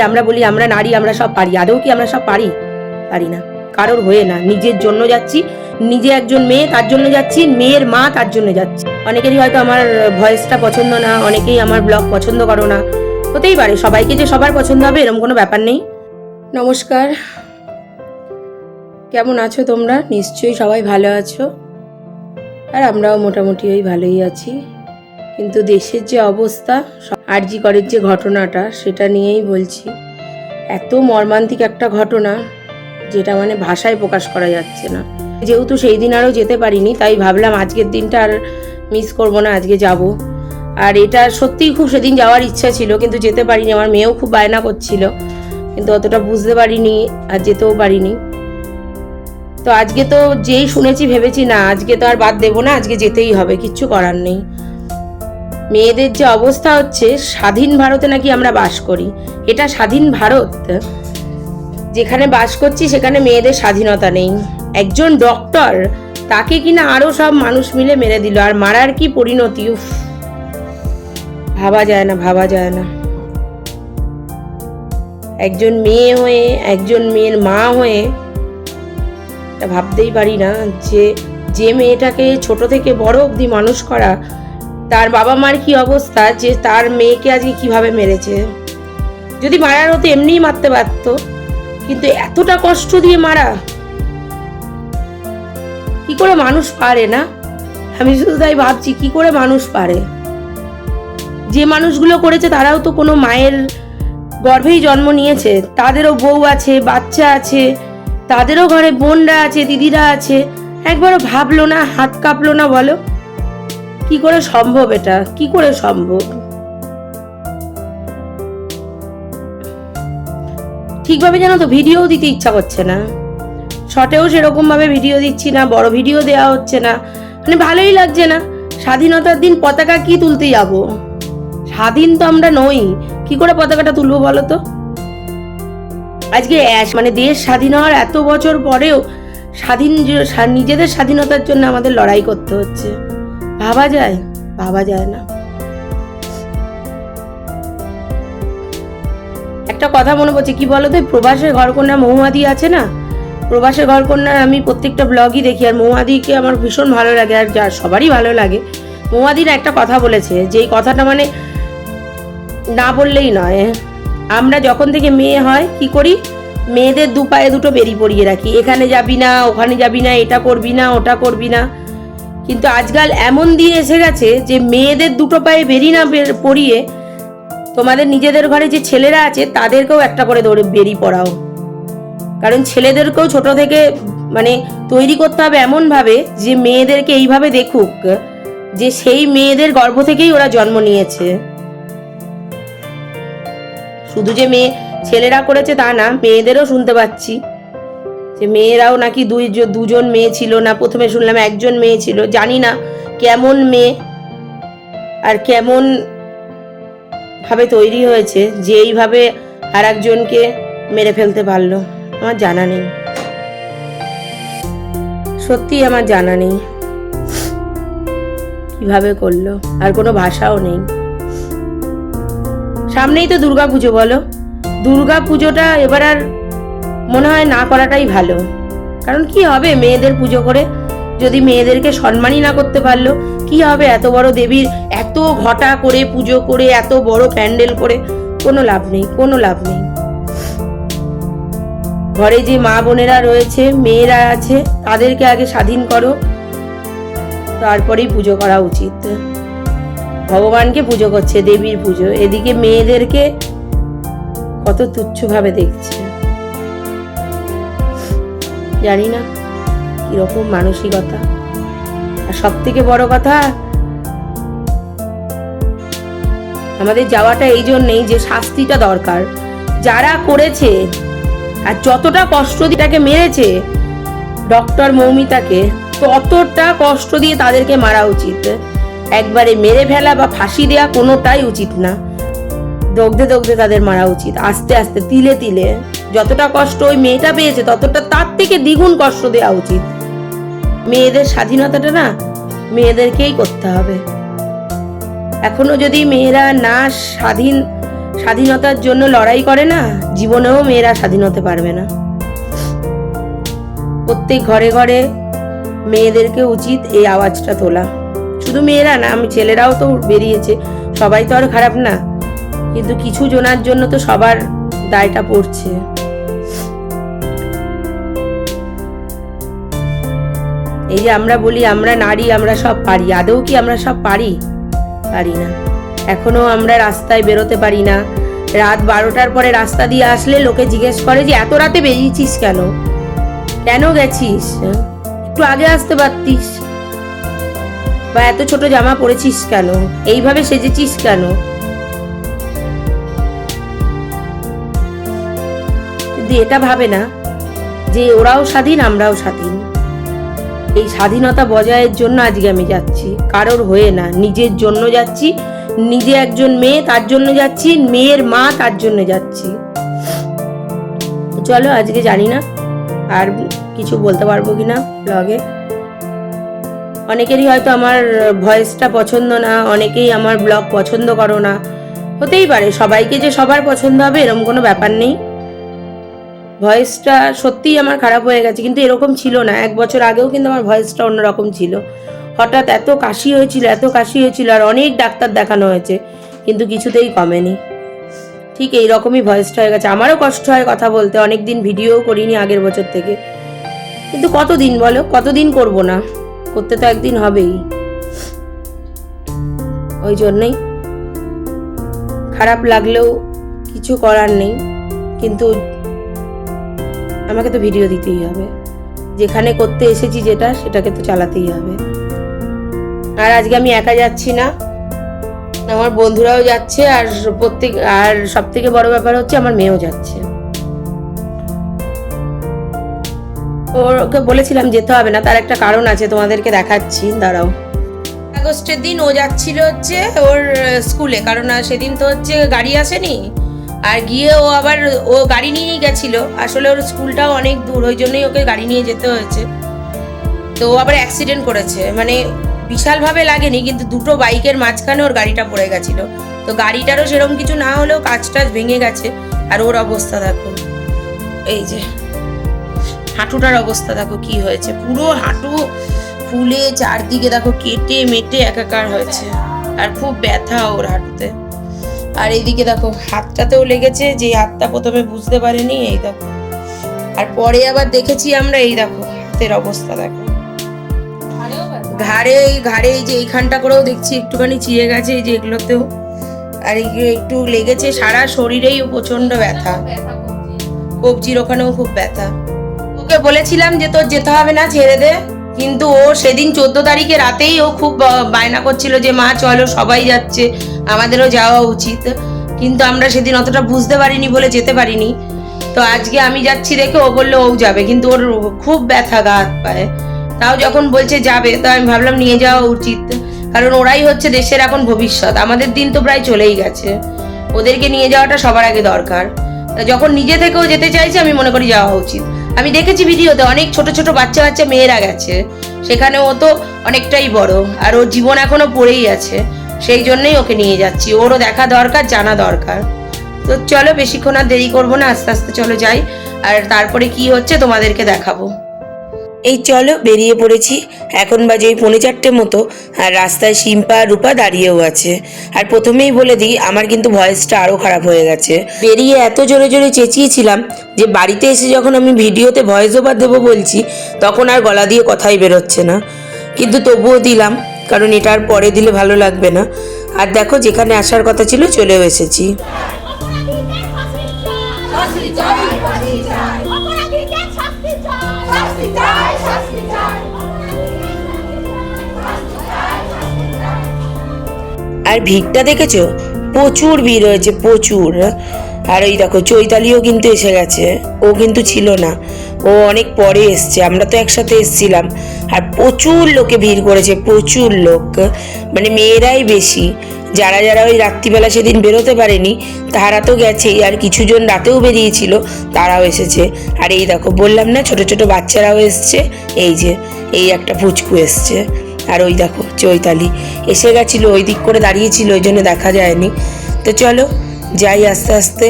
আমরা বলি আমরা নারী, আমরা সব পারি। আদৌ কি আমরা সব পারি? পারি না, কারোর হয়ে না। নিজের জন্য যাচ্ছি, নিজে একজন মেয়ে তার জন্য যাচ্ছি, মেয়ের মা তার জন্য যাচ্ছি। অনেকেরই হয়তো আমার ভয়েসটা পছন্দ না, অনেকেই আমার ব্লগ পছন্দ করো না, হতেই পারে। সবাইকে যে সবার পছন্দ হবে এরকম কোনো ব্যাপার নেই। নমস্কার, কেমন আছো তোমরা? নিশ্চয়ই সবাই ভালো আছো, আর আমরাও মোটামুটি ওই ভালোই আছি। কিন্তু দেশের যে অবস্থা, আরজি করের যে ঘটনাটা, সেটা নিয়েই বলছি। এত মর্মান্তিক একটা ঘটনা, যেটা মানে ভাষায় প্রকাশ করা যাচ্ছে না। যেহেতু সেই দিন আরও যেতে পারিনি, তাই ভাবলাম আজকের দিনটা আর মিস করবো না, আজকে যাব। আর এটা সত্যিই খুব সেদিন যাওয়ার ইচ্ছা ছিল, কিন্তু যেতে পারিনি। আমার মেয়েও খুব বায়না করছিল, কিন্তু অতটা বুঝতে পারিনি আর যেতেও পারিনি। তো আজকে তো যেই শুনেছি ভেবেছি না, আজকে তো আর বাদ দেবো না, আজকে যেতেই হবে, কিচ্ছু করার নেই। মেয়েদের যে অবস্থা হচ্ছে, স্বাধীন ভারতে নাকি আমরা বাস করি। এটা স্বাধীন ভারত? যেখানে বাস করছি সেখানে মেয়েদের স্বাধীনতা নেই। একজন ডক্টর, তাকে কিনা আরো সব মানুষ মিলে মেরে দিল, আর মারার কি পরিণতি! উফ, ভাবা যায় না, ভাবা যায় না। একজন মেয়ে হয়ে, একজন মেয়ের মা হয়ে এটা ভাবতেই পারি না যে মেয়েটাকে ছোট থেকে বড় অবধি মানুষ করা, তার বাবা মার কি অবস্থা, যে তার মেয়েকে আজকে কিভাবে মেরেছে। যদি মারার হতো এমনিই মারতে পারতো, কিন্তু এতটা কষ্ট দিয়ে মারা, কি করে মানুষ পারে? না, আমি শুধু তাই ভাবছি, কি করে মানুষ পারে। যে মানুষগুলো করেছে তারাও তো কোনো মায়ের গর্ভেই জন্ম নিয়েছে, তাদেরও বউ আছে, বাচ্চা আছে, তাদেরও ঘরে বোনরা আছে, দিদিরা আছে। একবারও ভাবলো না, হাত কাঁপলো না? বলো, কি করে সম্ভব? এটা কি করে সম্ভব? ঠিকভাবে জানো তো ভিডিও দিতে ইচ্ছা করছে না, শর্টেও সেরকম ভাবে ভিডিও দিচ্ছি না, বড় ভিডিও দেওয়া হচ্ছে না, মানে ভালোই লাগছে না। স্বাধীনতার দিন পতাকা কি তুলতে যাব? স্বাধীন তো আমরা নই, কি করে পতাকাটা তুলবো বলো তো? আজকে মানে দেশ স্বাধীন হওয়ার এত বছর পরেও নিজেদের স্বাধীনতার জন্য আমাদের লড়াই করতে হচ্ছে। ভাবা যায়? ভাবা যায় না। একটা কথা মনে পড়ছে, কি বলতো, প্রবাসের ঘরকন্যা মহুয়াদি আছে না, প্রবাসের ঘরকন্যা আমি প্রত্যেকটা ব্লগই দেখি, আর মহুয়াদিকে আমার ভীষণ ভালো লাগে, আর যার সবারই ভালো লাগে। মহুয়াদির একটা কথা বলেছে, যেই কথাটা মানে না বললেই নয়। আমরা যখন থেকে মেয়ে হয় কি করি, মেয়েদের দু পায়ে দুটো বেরি পরিয়ে রাখি, এখানে যাবি না, ওখানে যাবি না, এটা করবি না, ওটা করবি না। কিন্তু আজকাল এমন দিন এসে গেছে যে মেয়েদের দুটো পায়ে বেরি না পরিয়ে তোমাদের নিজেদের ঘরে যে ছেলেরা আছে তাদেরকেও একটা করে বেরি পরাও। কারণ ছেলেদেরকেও ছোট থেকে মানে তৈরি করতে হবে এমন ভাবে যে মেয়েদেরকে এইভাবে দেখুক যে সেই মেয়েদের গর্ভ থেকেই ওরা জন্ম নিয়েছে। শুধু যে ছেলেরা করেছে তা না, মেয়েদেরও শুনতে পাচ্ছি যে মেয়েরাও নাকি দুজন মেয়ে ছিল না, প্রথমে শুনলাম একজন মেয়ে ছিল। জানি না কেমন মেয়ে আর কেমন ভাবে তৈরি হয়েছে যে এইভাবে আর একজনকে মেরে ফেলতে পারলো, আমার জানা নেই। সত্যি আমার জানা নেই কিভাবে করলো, আর কোনো ভাষাও নেই। সামনেই তো দুর্গাপুজো, বলো, দুর্গাপুজোটা এবার আর মনে হয় না করাটাই ভালো। কারণ কি হবে মেয়েদের পুজো করে, যদি মেয়েদেরকে সম্মানই না করতে পারলো, কি হবে? এত বড় দেবীর এত ঘটা করে পুজো করে, এত বড় প্যান্ডেল করে, কোনো লাভ নেই, কোনো লাভ নেই। ঘরে যে মা বোনেরা রয়েছে, মেয়েরা আছে, তাদেরকে আগে স্বাধীন করো, তারপরেই পুজো করা উচিত। ভগবানকে পুজো করছে, দেবীর পুজো, এদিকে মেয়েদেরকে কত তুচ্ছভাবে দেখছে। জানি না কিরকম মানসিকতা। আর সব থেকে বড় কথা, আমাদের যাওয়াটা এই জন্যই যে শাস্তিটা দরকার। যারা করেছে আর যতটা কষ্ট দিয়ে তাকে মেরেছে, ডক্টর মৌমিতাকে, ততটা কষ্ট দিয়ে তাদেরকে মারা উচিত। একবারে মেরে ফেলা বা ফাঁসি দেয়া কোনোটাই উচিত না। দগ্ধে দগ্ধে তাদের মারা উচিত, আস্তে আস্তে, তিলে তিলে। যতটা কষ্ট ওই মেয়েটা পেয়েছে, ততটা তার থেকে দ্বিগুণ কষ্ট দেওয়া উচিত। মেয়েদের স্বাধীনতাটা না মেয়েদেরকেই করতে হবে। এখনো যদি মেয়েরা না স্বাধীনতার জন্য লড়াই করে না, জীবনেও মেয়েরা স্বাধীন হতে পারবে না। প্রত্যেক ঘরে ঘরে মেয়েদেরকে উচিত এই আওয়াজটা তোলা। শুধু মেয়েরা না, আমি ছেলেরাও তো বেরিয়েছে, সবাই তো আর খারাপ না, কিন্তু কিছু জনার জন্য তো সবার দায়টা পড়ছে। এই যে আমরা বলি আমরা নারী, আমরা সব পারি, আদৌ কি আমরা সব পারি? পারি না। এখনো আমরা রাস্তায় বেরোতে পারি না। রাত 12টার পরে রাস্তা দিয়ে আসলে লোকে জিজ্ঞেস করে যে এত রাতে বেরিয়েছিস কেন, কেন গেছিস, একটু আগে আসতে পারতিস, বা এত ছোট জামা পরেছিস কেন, এইভাবে সেজেছিস কেন। কিন্তু এটা ভাবে না যে ওরাও স্বাধীন, আমরাও স্বাধীন। এই স্বাধীনতা বজায়ের জন্য আজকে আমি যাচ্ছি, কারোর হয়ে না, নিজের জন্য যাচ্ছি। নিজে একজন মেয়ে, তার জন্য যাচ্ছি, মেয়ের মা, তার জন্য যাচ্ছি। চলো, আজকে জানি না আর কিছু বলতে পারবো কিনা ব্লগে। অনেকেরই হয়তো আমার ভয়েসটা পছন্দ না, অনেকেই আমার ব্লগ পছন্দ করো না, হতেই পারে। সবাইকে যে সবার পছন্দ হবে এরকম কোনো ব্যাপার নেই। ভয়েসটা সত্যিই আমার খারাপ হয়ে গেছে, কিন্তু এরকম ছিল না। 1 বছর আগেও কিন্তু আমার ভয়েসটা অন্যরকম ছিল। হঠাৎ এত কাশি হয়েছিল, আর অনেক ডাক্তার দেখানো হয়েছে, কিন্তু কিছুতেই কমেনি। ঠিক এই রকমই ভয়েসটা হয়ে গেছে। আমারও কষ্ট হয় কথা বলতে, অনেকদিন ভিডিও করিনি আগের বছর থেকে, কিন্তু কতদিন বলো, কতদিন করব না, করতে তো একদিন হবেই। ওই জন্যই খারাপ লাগলেও কিছু করার নেই, কিন্তু আমাকে তো ভিডিও দিতেই হবে। যেখানে করতে এসেছি যেটা, সেটাকে তো চালাতেই হবে। আর আজকে আমি একা যাচ্ছি না, আমার বন্ধুরাও যাচ্ছে, আর সব থেকে বড় ব্যাপার হচ্ছে আমার মেয়েও যাচ্ছে। ওকে বলেছিলাম যেতে হবে না, তার একটা কারণ আছে, তোমাদেরকে দেখাচ্ছি, দাঁড়াও। আগস্টের দিন ও যাচ্ছিল হচ্ছে ওর স্কুলে, কারণ সেদিন তো হচ্ছে গাড়ি আসেনি, আর গিয়ে ও গাড়ি নিয়েই গেছিল। আসলে ওর স্কুলটাও অনেক দূর, ওই জন্যই ওকে গাড়ি নিয়ে যেতে হয়েছে। তো ও আবার অ্যাক্সিডেন্ট করেছে, মানে বিশালভাবে লাগেনি, কিন্তু দুটো বাইকের মাঝখানে ওর গাড়িটা পড়ে গেছিল। তো গাড়িটারও সেরকম কিছু না হলেও কাঁচ ভেঙে গেছে। আর ওর অবস্থা দেখো, এই যে হাঁটুটার অবস্থা দেখো কি হয়েছে, পুরো হাঁটু ফুলে চারদিকে দেখো কেটে মেটে একাকার হয়েছে, আর খুব ব্যথা ওর হাঁটুতে। আর এইদিকে দেখো হাতটাতেও লেগেছে, যে হাতটা প্রথমে বুঝতে পারেনি, এই দেখো। আর পরে আবার দেখেছি আমরা, এই দেখো হাতের অবস্থা দেখো, ঘাড়ে এই যে এইখানটা করেও দেখছি একটুখানি চিড়ে গেছে, এই যে এগুলোতেও, আর একটু লেগেছে। সারা শরীরেই প্রচন্ড ব্যথা, কবজির ওখানেও খুব ব্যথা। ওকে বলেছিলাম যে তোর যেতে হবে না, ছেড়ে দে, কিন্তু ও সেদিন 14 তারিখে রাতেই ও খুব বায়না করছিল যে মা চলো, সবাই যাচ্ছে, আমাদেরও যাওয়া উচিত। কিন্তু আমরা সেদিন অতটা বুঝতে পারিনি বলে যেতে পারিনি। তো আজকে আমি যাচ্ছি দেখে ও বললো ও যাবে, কিন্তু ওর খুব ব্যথা গা হাত পায়ে। তাও যখন বলছে যাবে, তো আমি ভাবলাম নিয়ে যাওয়া উচিত, কারণ ওরাই হচ্ছে দেশের এখন ভবিষ্যৎ। আমাদের দিন তো প্রায় চলেই গেছে, ওদেরকে নিয়ে যাওয়াটা সবার আগে দরকার। যখন নিজে থেকেও যেতে চাইছে, আমি মনে করি যাওয়া উচিত। আমি দেখেছি ভিডিওতে অনেক ছোট ছোট বাচ্চা মেয়েরা গেছে, সেখানে ও তো অনেকটাই বড়, আর ওর জীবন এখনো পড়েই আছে। সেই জন্যই ওকে নিয়ে যাচ্ছি, ওরও দেখা দরকার, জানা দরকার। তো চলো, বেশিক্ষণ আর দেরি করবো না, আস্তে আস্তে চলো যাই, আর তারপরে কি হচ্ছে তোমাদেরকে দেখাবো। এই চলো, বেরিয়ে পড়েছি। এখন বাজে 3:45 মতো, আর রাস্তায় শিম্পা রূপা দাঁড়িয়েও আছে। আর প্রথমেই বলে দিই, আমার কিন্তু ভয়েসটা আরও খারাপ হয়ে গেছে। বেরিয়ে এত জোরে জোরে চেঁচিয়েছিলাম যে বাড়িতে এসে যখন আমি ভিডিওতে ভয়েস ওভার দেবো বলছি, তখন আর গলা দিয়ে কথাই বেরোচ্ছে না, কিন্তু তবুও দিলাম, কারণ এটা আর পরে দিলে ভালো লাগবে না। আর দেখো, যেখানে আসার কথা ছিল চলেও এসেছি। আর ভিড়টা দেখেছো, প্রচুর ভিড় হয়েছে, প্রচুর। আর ওই দেখো চৈতালিও কিন্তু এসে গেছে, ও কিন্তু ছিল না, ও অনেক পরে এসছে, আমরা তো একসাথে এসছিলাম। আর প্রচুর লোকে ভিড় করেছে, প্রচুর লোক, মানে মেয়েরাই বেশি। যারা ওই রাত্রিবেলা সেদিন বেরোতে পারেনি তারা তো গেছেই, আর কিছুজন রাতেও বেরিয়েছিল, তারাও এসেছে। আর এই দেখো, বললাম না ছোট ছোট বাচ্চারাও এসছে, এই যে এই একটা পুচকু এসছে, আর ওই দেখো চৈতালি এসে গেছিলো, ওই দিক করে দাঁড়িয়েছিল, ওই জন্য দেখা যায়নি। তো চলো যাই আস্তে আস্তে।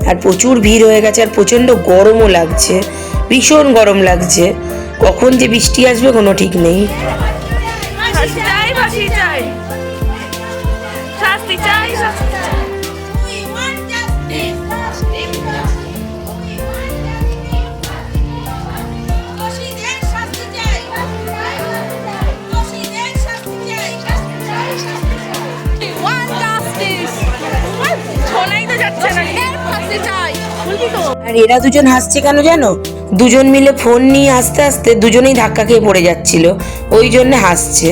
আর প্রচুর ভিড় হয়ে গেছে, আর প্রচণ্ড গরমও লাগছে, ভীষণ গরম লাগছে। কখন যে বৃষ্টি আসবে কোনো ঠিক নেই। আর এরা দুজন হাসছে কেন জানো? দুজন মিলে ফোন নিয়ে আস্তে আস্তে দুজনেই ধাক্কা খেয়ে পড়ে যাচ্ছিল, ওই জন্য হাসছে।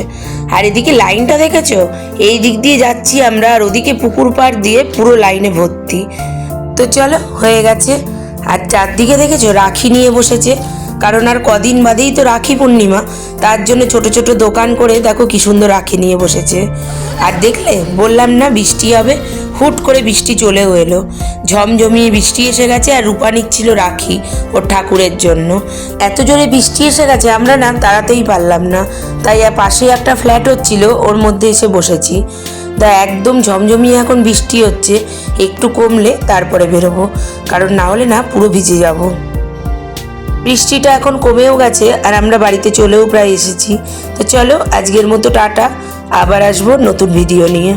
আর এদিকে লাইনটা দেখেছো? এই দিক দিয়ে যাচ্ছি আমরা, আর ওদিকে পুকুর পাড় দিয়ে পুরো লাইনে ভর্তি। তো চলো হয়ে গেছে। আর চারদিকে দেখেছো রাখি নিয়ে বসেছে, কারণ আর কদিন বাদেই তো রাখি পূর্ণিমা, তার জন্য ছোট ছোট দোকান করে দেখো কি সুন্দর রাখি নিয়ে বসেছে। আর দেখলে বললাম না বৃষ্টি হবে, হুট করে বৃষ্টি চলেও এলো, ঝমঝমিয়ে বৃষ্টি এসে গেছে। আর রূপা নিচ্ছিল রাখি ওর ঠাকুরের জন্য। এত জোরে বৃষ্টি এসে গেছে আমরা না দাঁড়াতেই পারলাম না, তাই পাশে একটা ফ্ল্যাট হচ্ছিল, ওর মধ্যে এসে বসেছি। তা একদম ঝমঝমিয়ে এখন বৃষ্টি হচ্ছে, একটু কমলে তারপরে বেরোবো, কারণ না হলে না পুরো ভিজে যাব। বৃষ্টিটা এখন কমেও গেছে, আর আমরা বাড়িতে চলেও প্রায় এসেছি। তো চলো আজকের মতো টাটা, আবার আসবো নতুন ভিডিও নিয়ে।